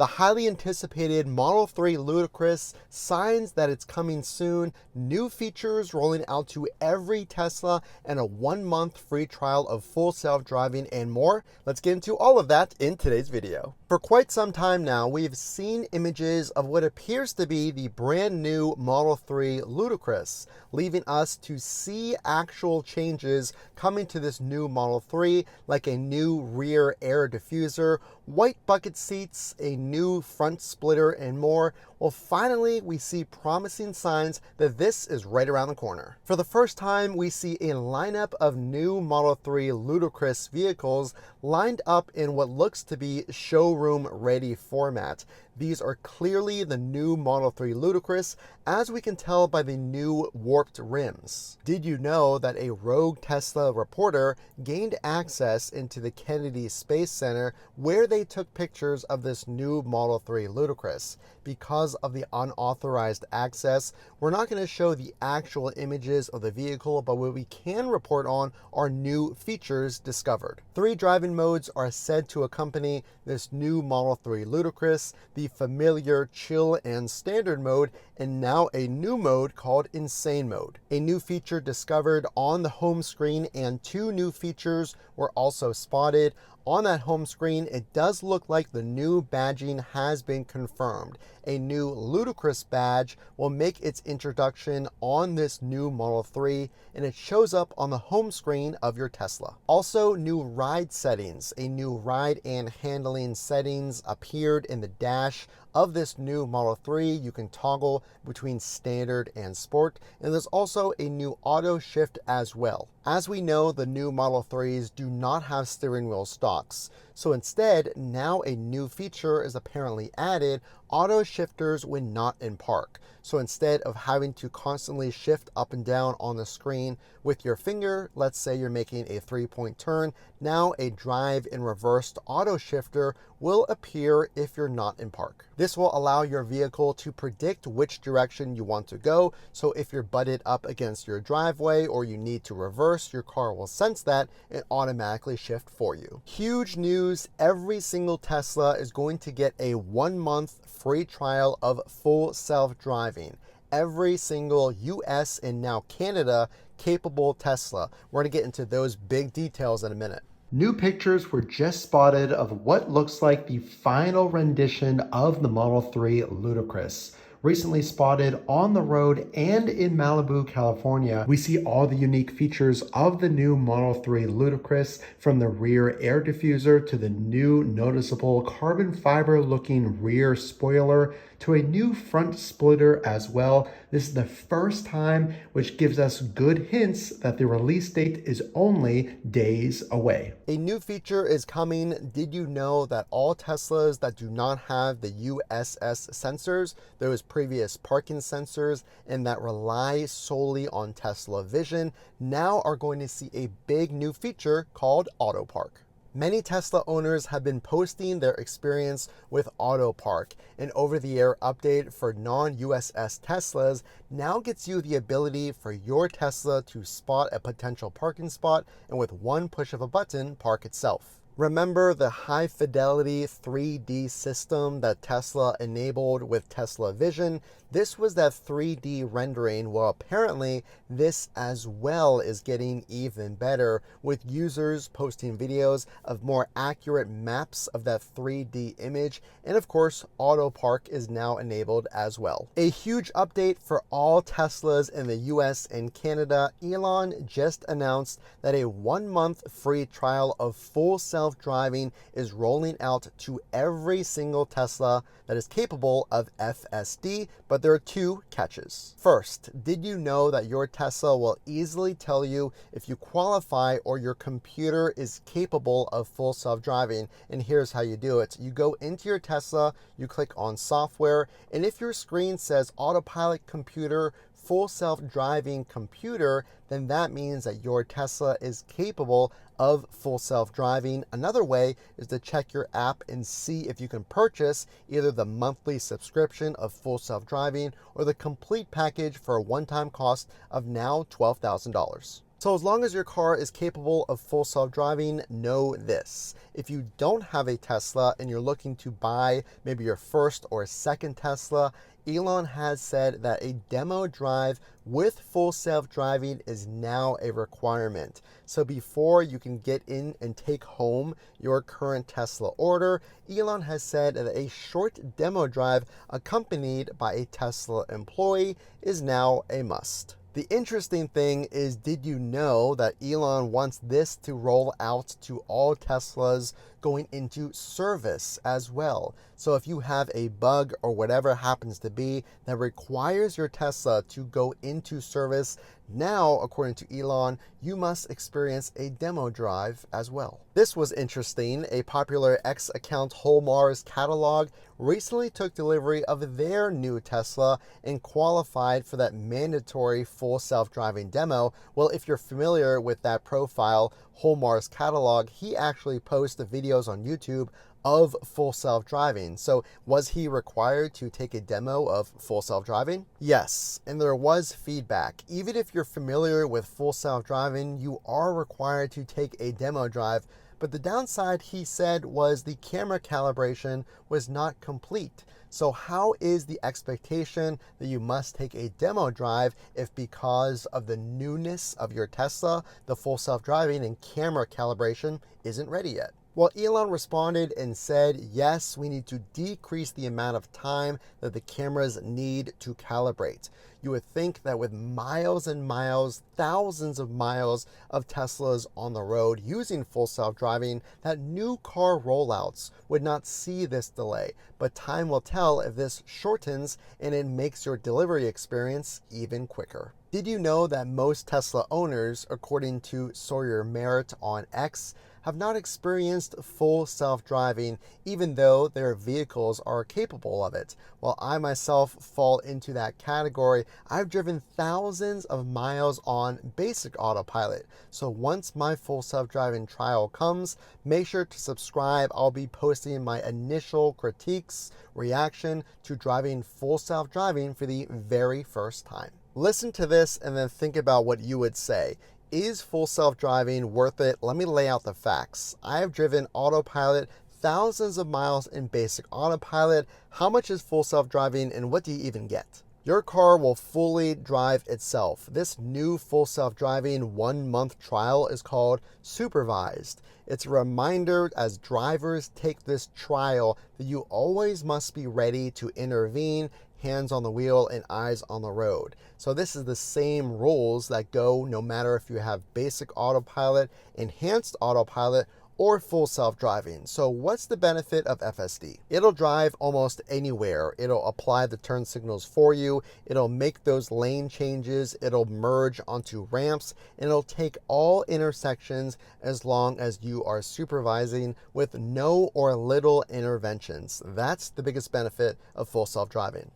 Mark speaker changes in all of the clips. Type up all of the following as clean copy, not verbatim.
Speaker 1: The highly anticipated Model 3 Ludicrous, signs that it's coming soon, new features rolling out to every Tesla, and a 1-month free trial of full self-driving and more. Let's get into all of that in today's video. For quite some time now, we've seen images of what appears to be the brand new Model 3 Ludicrous, leaving us to see actual changes coming to this new Model 3, like a new rear air diffuser, white bucket seats, a new front splitter, and more. Well, finally, we see promising signs that this is right around the corner. For the first time, we see a lineup of new Model 3 Ludicrous vehicles lined up in what looks to be showroom-ready format. These are clearly the new Model 3 Ludicrous, as we can tell by the new warped rims. Did you know that a rogue Tesla reporter gained access into the Kennedy Space Center where they took pictures of this new Model 3 Ludicrous? Because of the unauthorized access, we're not going to show the actual images of the vehicle, but what we can report on are new features discovered. 3 driving modes are said to accompany this new Model 3 Ludicrous: the familiar chill and standard mode, and now a new mode called insane mode. A new feature discovered on the home screen, and 2 new features were also spotted. On that home screen, it does look like the new badging has been confirmed. A new Ludicrous badge will make its introduction on this new Model 3, and it shows up on the home screen of your Tesla. Also, new ride settings. A new ride and handling settings appeared in the dash of this new Model 3. You can toggle between standard and sport, and there's also a new auto shift as well. As we know, the new Model 3s do not have steering wheel stalks, so instead, now a new feature is apparently added: auto shifters when not in park. So instead of having to constantly shift up and down on the screen with your finger, let's say you're making a 3-point turn, now a drive in reversed auto shifter will appear if you're not in park. This will allow your vehicle to predict which direction you want to go, so if you're butted up against your driveway or you need to reverse, your car will sense that and automatically shift for you. Huge news: every single Tesla is going to get a 1-month free trial of full self-driving. Every single US and now Canada capable Tesla. We're going to get into those big details in a minute. New pictures were just spotted of what looks like the final rendition of the Model 3 Ludicrous. Recently spotted on the road and in Malibu, California. We see all the unique features of the new Model 3 Ludicrous, from the rear air diffuser to the new noticeable carbon fiber looking rear spoiler to a new front splitter as well. This is the first time, which gives us good hints that the release date is only days away. A new feature is coming. Did you know that all Teslas that do not have the USS sensors, those previous parking sensors, and that rely solely on Tesla Vision, now are going to see a big new feature called Autopark? Many Tesla owners have been posting their experience with Autopark. An over-the-air update for non-USS Teslas now gets you the ability for your Tesla to spot a potential parking spot and with one push of a button, park itself. Remember the high-fidelity 3D system that Tesla enabled with Tesla Vision? This was that 3D rendering. Well, apparently this as well is getting even better, with users posting videos of more accurate maps of that 3D image, and of course Autopark is now enabled as well. A huge update for all Teslas in the US and Canada. Elon just announced that a 1-month free trial of full self-driving is rolling out to every single Tesla that is capable of FSD, but there are 2 catches. First, did you know that your Tesla will easily tell you if you qualify or your computer is capable of full self-driving? And here's how you do it. You go into your Tesla, you click on software, and if your screen says autopilot computer, full self-driving computer, then that means that your Tesla is capable of full self-driving. Another way is to check your app and see if you can purchase either the monthly subscription of full self-driving or the complete package for a one-time cost of now $12,000. So as long as your car is capable of full self-driving, know this. If you don't have a Tesla and you're looking to buy maybe your first or second Tesla, Elon has said that a demo drive with full self-driving is now a requirement. So before you can get in and take home your current Tesla order, Elon has said that a short demo drive accompanied by a Tesla employee is now a must. The interesting thing is, did you know that Elon wants this to roll out to all Teslas going into service as well? So if you have a bug or whatever happens to be that requires your Tesla to go into service, now, according to Elon, you must experience a demo drive as well. This was interesting. A popular X account, Mars Catalog, recently took delivery of their new Tesla and qualified for that mandatory full self-driving demo. Well, if you're familiar with that profile, Mars Catalog, he actually posts the videos on YouTube of full self-driving. So was he required to take a demo of full self-driving? Yes, and there was feedback. Even if you're familiar with full self-driving, you are required to take a demo drive. But the downside, he said, was the camera calibration was not complete. So how is the expectation that you must take a demo drive if because of the newness of your Tesla, the full self-driving and camera calibration isn't ready yet? Well, Elon responded and said, yes, we need to decrease the amount of time that the cameras need to calibrate. You would think that with miles and miles, thousands of miles of Teslas on the road using full self-driving, that new car rollouts would not see this delay. But time will tell if this shortens and it makes your delivery experience even quicker. Did you know that most Tesla owners, according to Sawyer Merritt on X, have not experienced full self-driving even though their vehicles are capable of it? While I myself fall into that category, I've driven thousands of miles on basic autopilot. So once my full self-driving trial comes, make sure to subscribe. I'll be posting my initial critiques, reaction to driving full self-driving for the very first time. Listen to this and then think about what you would say. Is full self-driving worth it? Let me lay out the facts. I have driven autopilot thousands of miles in basic autopilot. How much is full self-driving and what do you even get? Your car will fully drive itself. This new full self-driving 1-month trial is called supervised. It's a reminder as drivers take this trial that you always must be ready to intervene, hands on the wheel and eyes on the road. So this is the same rules that go no matter if you have basic autopilot, enhanced autopilot, or full self-driving. So what's the benefit of FSD? It'll drive almost anywhere. It'll apply the turn signals for you. It'll make those lane changes. It'll merge onto ramps, and it'll take all intersections as long as you are supervising with no or little interventions. That's the biggest benefit of full self-driving.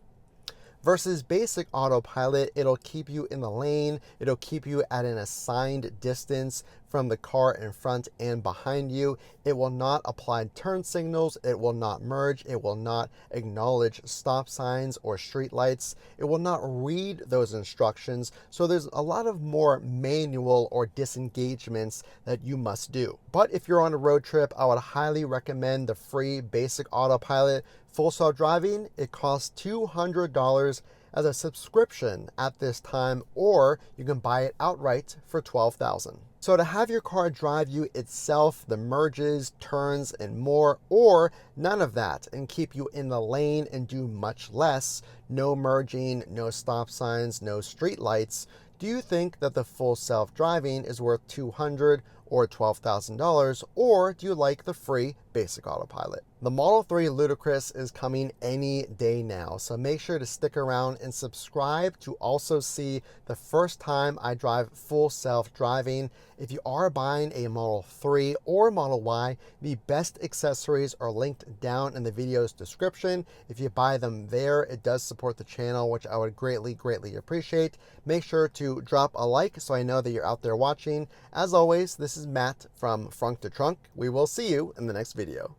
Speaker 1: Versus basic autopilot, it'll keep you in the lane, it'll keep you at an assigned distance from the car in front and behind you. It will not apply turn signals, it will not merge, it will not acknowledge stop signs or street lights, it will not read those instructions. So there's a lot of more manual or disengagements that you must do. But if you're on a road trip, I would highly recommend the free basic autopilot. Full self-driving, it costs $200 as a subscription at this time, or you can buy it outright for $12,000. So to have your car drive you itself, the merges, turns, and more, or none of that, and keep you in the lane and do much less, no merging, no stop signs, no street lights, do you think that the full self-driving is worth $200 or $12,000, or do you like the free basic autopilot? The Model 3 Ludicrous is coming any day now, so make sure to stick around and subscribe to also see the first time I drive full self-driving. If you are buying a Model 3 or Model Y, the best accessories are linked down in the video's description. If you buy them there, it does support the channel, which I would greatly appreciate. Make sure to drop a like so I know that you're out there watching. As always, this is Matt from Frunk to Trunk. We will see you in the next video.